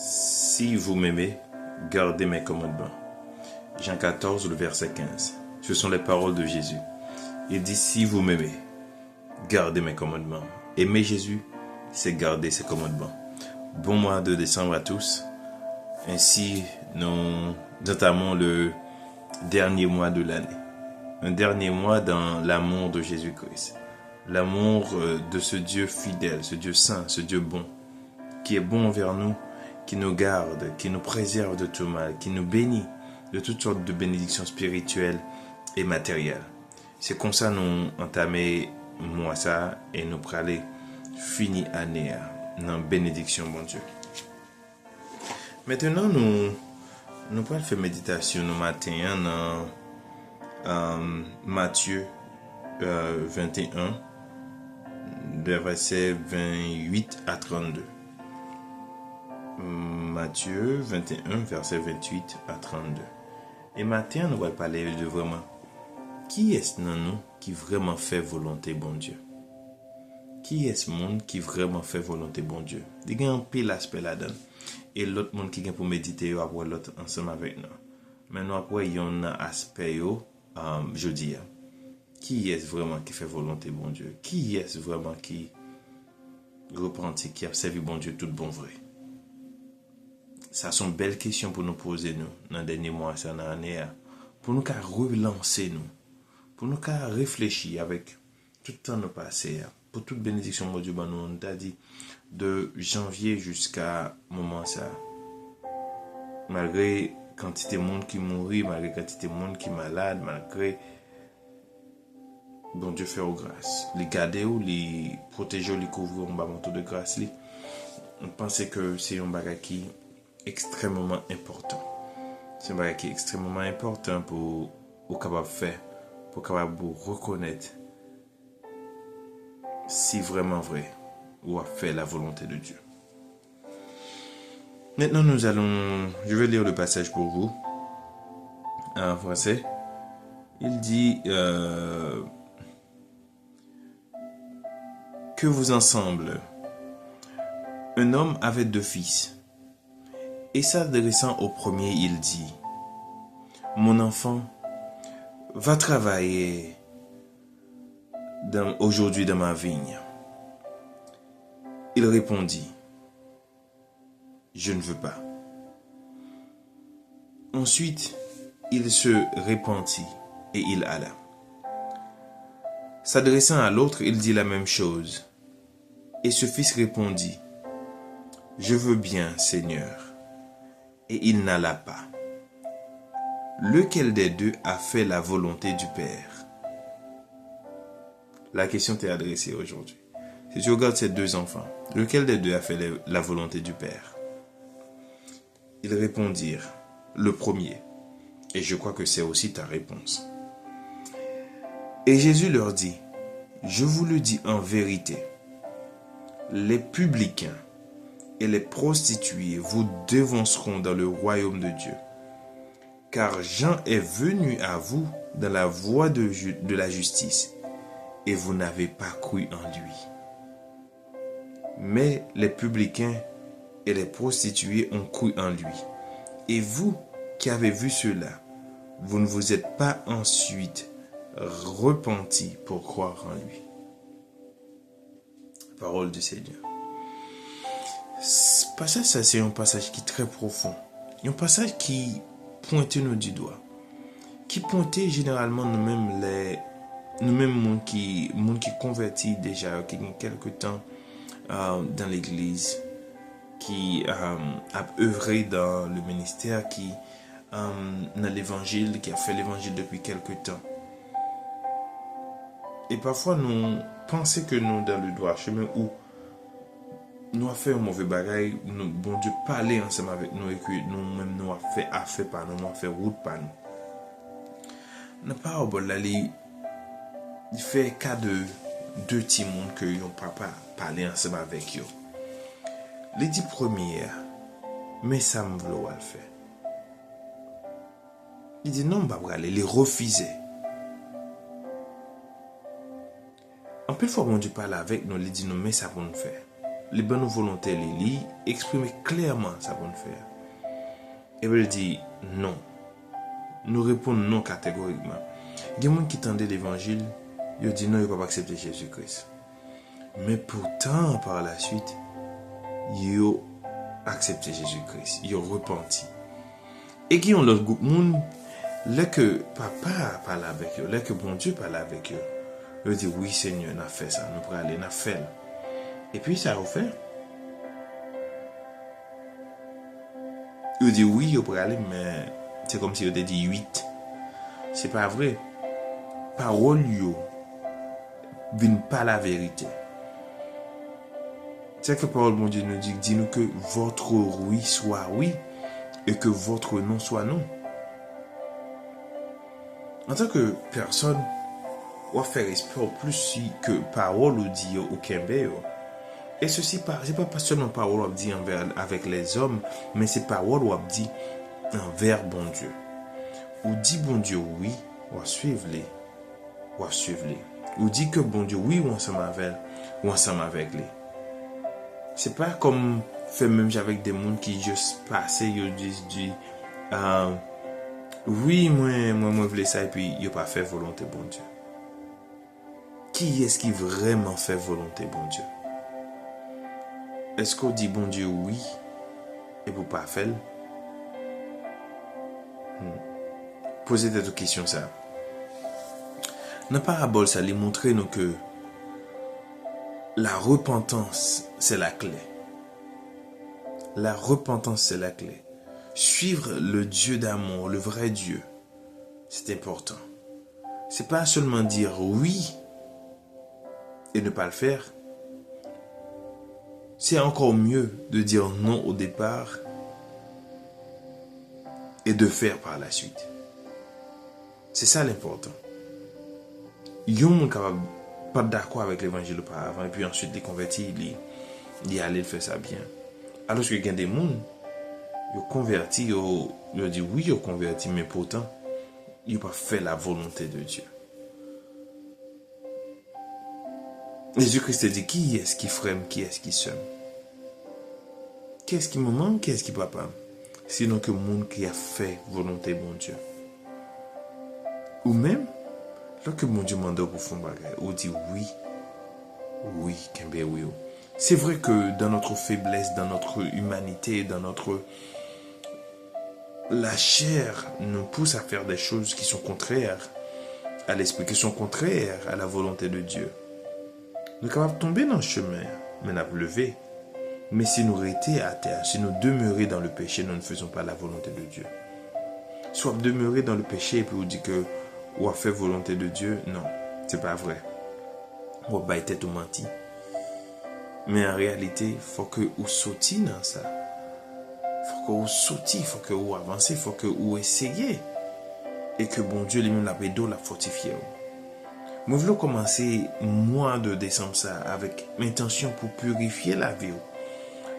Si vous m'aimez, gardez mes commandements. Jean 14, le verset 15. Ce sont les paroles de Jésus. Il dit, si vous m'aimez, gardez mes commandements. Aimer Jésus, c'est garder ses commandements. Bon mois de décembre à tous. Ainsi, nous entamons le dernier mois de l'année. Un dernier mois dans l'amour de Jésus-Christ. L'amour de ce Dieu fidèle, ce Dieu saint, ce Dieu bon, qui est bon envers nous, qui nous garde, qui nous préserve de tout mal, qui nous bénit de toutes sortes de bénédictions spirituelles et matérielles. C'est comme ça nous entamons mois ça et nous praler fini année dans bénédiction bon Dieu. Maintenant nous pourrons faire méditation le matin dans Matthieu 21 de versets 28 à 32. Matthieu 21 verset 28 à 32. Et matin nous allons parler de vraiment qui est-ce dans nous qui vraiment fait volonté bon Dieu. Qui est ce monde qui vraiment fait volonté bon Dieu. Il y a un pile aspect là-dedans. Et l'autre monde qui vient pour méditer après l'autre ensemble avec nous. Maintenant après il y a un aspect je dis qui est vraiment qui fait volonté bon Dieu. Qui est vraiment qui repentit, qui a servi bon Dieu tout bon vrai. Ça sont belles questions pour nous poser nous dans les derniers mois, ça dans l'année, pour nous qu'à relancer nous, pour nous qu'à réfléchir avec tout le temps nous passé, pour toute bénédiction mon Dieu nous on t'a dit de janvier jusqu'à moment ça. Malgré quantité de monde qui mourit, malgré quantité de monde qui malade, malgré bon Dieu fait aux grâces, les garder ou les protéger, les couvrir, on va monter de grâce li. On pensait que c'est un bagage qui extrêmement important. C'est un bagage qui est extrêmement important pour capable faire, pour capable reconnaître si vraiment vrai ou à faire la volonté de Dieu. Maintenant je vais lire le passage pour vous en français. Il dit que vous ensemble, un homme avait 2 fils. Et s'adressant au premier, il dit, mon enfant, va travailler aujourd'hui dans ma vigne. Il répondit, je ne veux pas. Ensuite, il se repentit et il alla. S'adressant à l'autre, il dit la même chose. Et ce fils répondit, je veux bien, Seigneur. Et il n'alla pas. Lequel des deux a fait la volonté du Père? La question t'est adressée aujourd'hui. Si tu regardes ces 2 enfants, lequel des deux a fait la volonté du Père? Ils répondirent, le premier. Et je crois que c'est aussi ta réponse. Et Jésus leur dit, je vous le dis en vérité, les publicains et les prostituées vous devanceront dans le royaume de Dieu. Car Jean est venu à vous dans la voie de la justice, et vous n'avez pas cru en lui. Mais les publicains et les prostituées ont cru en lui. Et vous qui avez vu cela, vous ne vous êtes pas ensuite repentis pour croire en lui. Parole du Seigneur. Ce passage, ça, c'est un passage qui est très profond. Un passage qui pointait nous du doigt. Qui pointait généralement nous-mêmes monde qui convertis déjà, qui ont quelque temps dans l'église, qui a œuvré dans le ministère, qui dans l'évangile, qui a fait l'évangile depuis quelque temps. Et parfois, nous pensons que nous dans le droit chemin où nous avons fait un mauvais bagage, bon Dieu parler ensemble avec nous et que nous-mêmes nous avons fait affaire par nous, nous avons fait route par nous. N'a pas au bol là, il fait cas de 2 petits monde que yon papa parler ensemble avec eux. Les 10 premières, mais ça me vouloir le faire. Il dit non, bah aller les refuser. En plus fois mon Dieu parle avec nous, il dit non, mais ça pour nous faire. les bonnes volontés, les lits, exprimer clairement sa bonne faire. Et bien, il dit non. Nous répondons non catégoriquement. Il y a des gens qui tendaient l'évangile, ils disent non, ils ne peuvent pas accepter Jésus-Christ. Mais pourtant, par la suite, ils ont accepté Jésus-Christ. Ils ont repenti. Et qui ont l'autre groupe de monde, là que papa parle avec eux, là que bon Dieu parle avec eux, ils disent oui Seigneur, on a fait ça, nous pourrons aller, on a fait. Et puis ça a fait. Ils disent oui, on pourrait aller, mais c'est comme si on dit 8. C'est pas vrai. Parole yo vient pas la vérité. C'est que la parole de Dieu nous dit que votre oui soit oui et que votre non soit non. En tant que personne, on va faire esprit plus si que parole ou dit au Kembe. Et ceci, c'est pas seulement parole ou dit avec les hommes, mais c'est parole ou dit envers bon Dieu. Ou dit bon Dieu oui, ou suivre les. Ou suivre les. Ou dit que bon Dieu oui, ou ensemble avec les. C'est pas comme fait même avec des gens qui juste passent, ils disent oui, moi voulais ça et puis ils n'ont pas fait volonté bon Dieu. Qui est-ce qui vraiment fait volonté bon Dieu? Est-ce qu'on dit bon Dieu oui et vous pas faire? Posez des questions ça. Dans la parabole, ça lui montrer nous que la repentance, c'est la clé. La repentance, c'est la clé. Suivre le Dieu d'amour, le vrai Dieu, c'est important. C'est pas seulement dire oui et ne pas le faire. C'est encore mieux de dire non au départ et de faire par la suite. C'est ça l'important. Yon moun capable pas d'accord avec l'évangile auparavant et puis ensuite les convertis, il aller faire ça bien. Alors que il y a des gens ils convertis, ils disent oui, ils convertis, mais pourtant, ils n'ont pas fait la volonté de Dieu. Jésus-Christ dit qui est-ce qui frème, qui est-ce qui sème? Qui est-ce qui me manque, qui est-ce qui papa? Sinon que le monde qui a fait volonté bon Dieu. Ou même, lorsque mon Dieu m'a pour faire bagage, on dit oui, Kembe oui. C'est vrai que dans notre faiblesse, dans notre humanité, dans notre... La chair nous pousse à faire des choses qui sont contraires à l'esprit, qui sont contraires à la volonté de Dieu. Nous sommes capables de tomber dans le chemin, mais nous avons levé. Mais si nous restons à terre, si nous demeurons dans le péché, nous ne faisons pas la volonté de Dieu. Soit demeurer dans le péché et puis on dit que on a fait volonté de Dieu, non, c'est pas vrai. On va être tout menti. Mais en réalité, il faut que vous sautiez dans ça. Il faut que vous sautiez, il faut que vous avancez, il faut que vous essayez. Et que bon Dieu lui-même la bédo la fortifié. Moi, je veux commencer mois de décembre ça avec intention pour purifier la vie.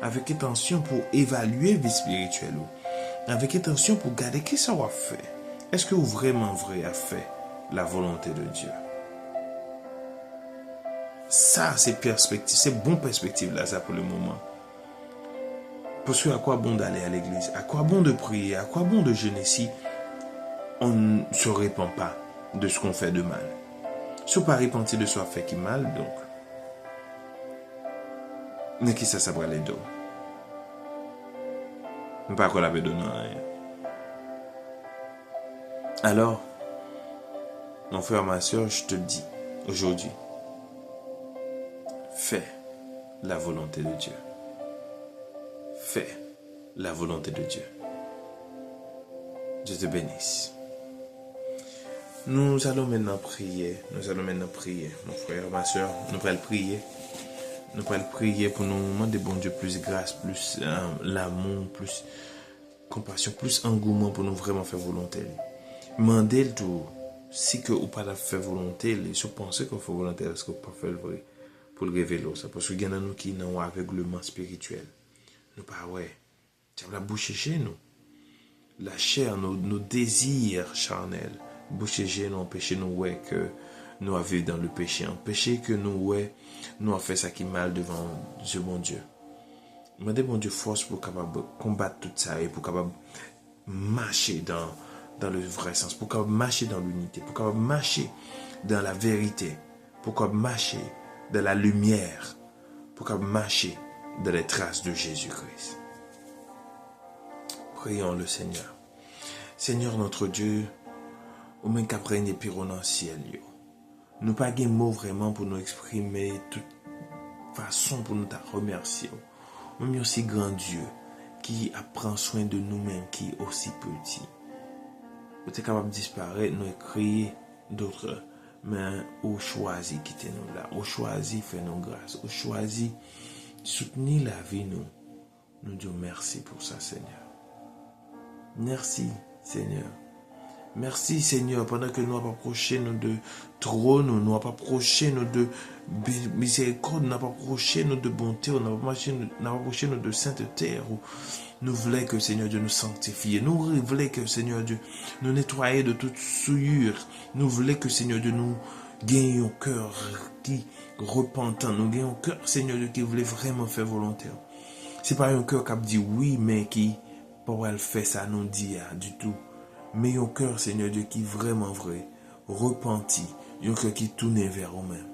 Avec intention pour évaluer la vie spirituelle. Avec intention pour garder qui ça va faire. Est-ce que vous vraiment vrai à faire la volonté de Dieu? Ça, c'est perspective, c'est bon perspective là, ça pour le moment. Parce que à quoi bon d'aller à l'église? À quoi bon de prier? À quoi bon de jeûner si on ne se répand pas de ce qu'on fait de mal? Si on ne pas repentir de ce qu'on fait qui mal, donc. Mais qui ça va les dos? Pas qu'on l'avait donné rien. Alors, mon frère, ma soeur, je te le dis aujourd'hui, fais la volonté de Dieu. Fais la volonté de Dieu. Dieu te bénisse. Nous allons maintenant prier. Mon frère, ma soeur, nous allons prier. Nous allons prier pour nous demander, bon Dieu, plus grâce, plus l'amour, plus compassion, plus engouement pour nous vraiment faire volonté. Mandez tout. Si que ou pas faire volonté, si vous pensez qu'on fait volonté, est-ce que vous pas faire le vrai pour le révéler ça? Parce que il y en a nous qui n'ont un aveuglement spirituel. Nous pas ouais. Tu as la bouche chez nous. La chair, nos désirs charnels, bouche chez nous, empêcher nous ouais que nous avons dans le péché. Un péché que nous, ouais, nous avons fait ça qui est mal devant Dieu, mon Dieu. Demandez, mon Dieu, force pour capable combattre tout ça et pour capable marcher dans le vrai sens, pour capable marcher dans l'unité, pour capable marcher dans la vérité, pour capable marcher dans la lumière, pour capable marcher dans les traces de Jésus-Christ. Prions le Seigneur. Seigneur notre Dieu, au même qu'après une épiro dans le ciel, nous pas de mots vraiment pour nous exprimer toute façon pour nous te remercier. Même aussi grand Dieu qui prend soin de nous-mêmes, qui est aussi petit. Vous êtes capable de disparaître, nous écrire d'autres, mais au choisi quitter nous là, au choisi faire nos grâces, au choisi soutenir la vie nous. Nous disons merci pour ça, Seigneur. Merci, Seigneur. Merci Seigneur, pendant que nous approchons nous de trône, nous approchons nous de miséricorde, nous approchons nous de bonté, nous approchons nous de sainteté. Nous voulons que Seigneur Dieu nous sanctifie. Nous voulons que Seigneur Dieu nous nettoie de toute souillure. Nous voulons que Seigneur Dieu nous gagne un cœur qui repentant. Nous gagnons un cœur Seigneur Dieu qui voulait vraiment faire volontaire. C'est pas un cœur qui dit oui, mais qui pour elle fait ça nous dit du tout. Mais un cœur, Seigneur Dieu, qui est vraiment vrai, repenti, un cœur qui tourne vers nous-mêmes.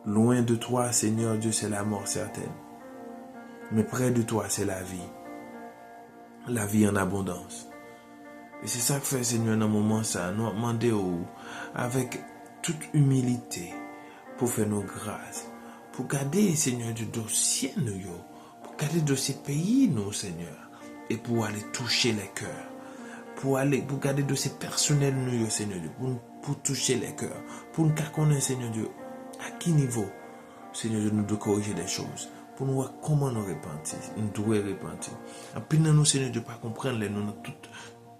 Loin de toi, Seigneur Dieu, c'est la mort certaine. Mais près de toi, c'est la vie en abondance. Et c'est ça que fait, Seigneur, dans le moment ça, nous demandons avec toute humilité pour faire nos grâces, pour garder, Seigneur Dieu, dossier nous, pour garder de ces pays, nous, Seigneur. Et pour aller toucher les cœurs, pour garder de ces personnels nous, Seigneur Dieu, pour toucher les cœurs, pour nous connaître, Seigneur Dieu, à quel niveau, Seigneur Dieu, nous devons corriger des choses, pour nous voir comment nous repentir, nous devons repentir. Et puis nous, Seigneur Dieu, pas comprendre, nous avons tout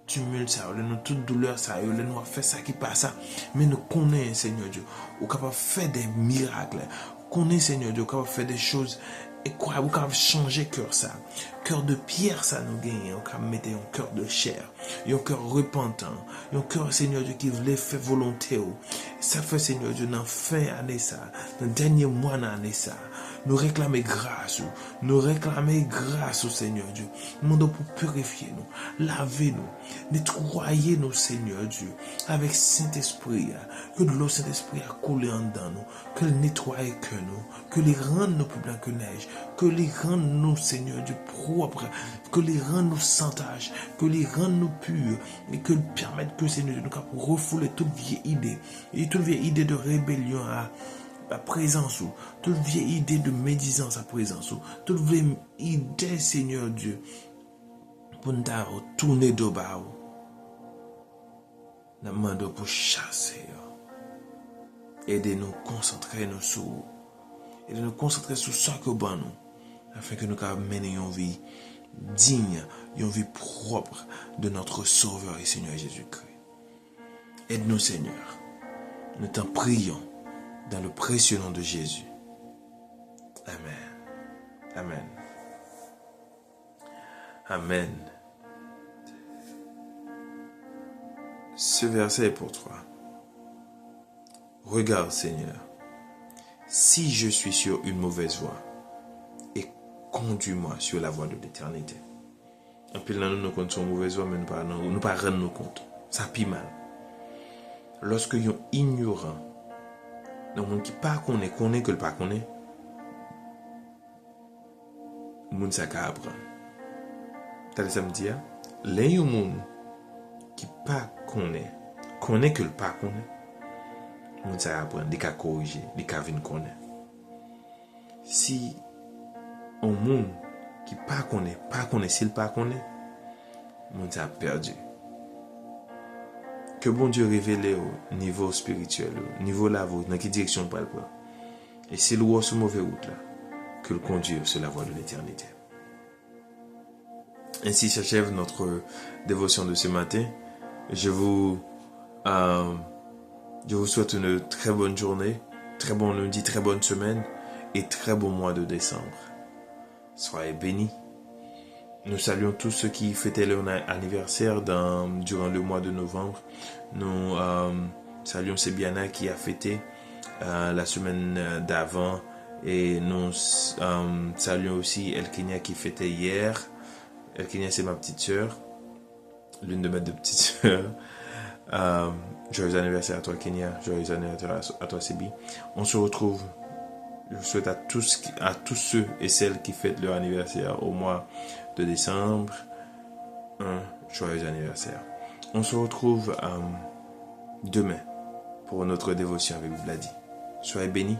tumulte, ça, nous avons toute douleur, ça, nous avons fait ça qui passe, ça, mais nous connaissons, Seigneur Dieu, nous sommes capables de faire des miracles, nous connaissons, Seigneur Dieu, nous sommes capables de faire des choses. Et quoi, vous pouvez changer cœur ça. Cœur de pierre, ça nous gagne. On peut mettre un cœur de chair. Un cœur repentant. Un cœur, Seigneur Dieu, qui voulait faire volonté. Ça fait, Seigneur Dieu, dans fin année ça. Dans le dernier mois d'année ça. Nous réclamer grâce. Nous réclamer grâce au Seigneur Dieu. Nous demandons pour purifier nous. Laver nous. Nettoyer nous, Seigneur Dieu. Avec Saint-Esprit. Que de l'eau Saint-Esprit a coulé en dedans nous. Que le nettoyer que nous. Que les rende nous plus blancs que neige. Que les rende nous, Seigneur Dieu, propres. Que les rende nous sans tache. Que les rende nous purs. Et que permettre que, Seigneur Dieu, nous refouler toute vieille idée. Et toute vieille idée de rébellion à présence ou toute vieille idée de médisance à présence ou toute vieille idée, Seigneur Dieu, pour nous tourner de bas. Nous demandons pour chasser. Aidez-nous à concentrer nous sur. Et de nous concentrer sur ce que nous afin que nous puissions mener une vie digne, une vie propre de notre Sauveur et Seigneur Jésus-Christ. Aide-nous, Seigneur. Nous t'en prions dans le précieux nom de Jésus. Amen. Amen. Amen. Ce verset est pour toi. Regarde, Seigneur, si je suis sur une mauvaise voie, et conduis-moi sur la voie de l'éternité. En plus, là, nous comptons sur une mauvaise voie, mais nous ne pas rendre nous compte. Ça pis mal. Lorsque nous ignorant, le monde qui pas connaît que le pas connaît, le monde ça qu'à apprendre. T'as ça me dit, les monde qui pas connaît que le pas connaît, le monde ça apprendre, des cas corriger, des cas venir connaître. Si un monde qui pas connaît, s'il pas connaît, le monde ça perdu. Que bon Dieu révèle au niveau spirituel, au niveau là, dans quelle direction pas le prendre. Et s'il voit ce mauvais route là, que le conduire sur la voie de l'éternité. Ainsi s'achève notre dévotion de ce matin. Je vous souhaite une très bonne journée, très bon lundi, très bonne semaine et très bon mois de décembre. Soyez bénis. Nous saluons tous ceux qui fêtaient leur anniversaire durant le mois de novembre. Nous Saluons Sebiana qui a fêté la semaine d'avant. Et nous saluons aussi Elkenia qui fêtait hier. Elkenia, c'est ma petite sœur, l'une de mes deux petites sœurs. Joyeux anniversaire à toi, Kenya. Joyeux anniversaire à toi, Sebi. On se retrouve. Je souhaite à tous ceux et celles qui fêtent leur anniversaire au mois de décembre un joyeux anniversaire. On se retrouve demain pour notre dévotion avec Vladi. Soyez bénis,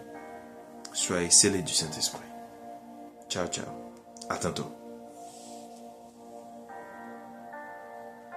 soyez scellés du Saint-Esprit. Ciao, ciao. À tantôt.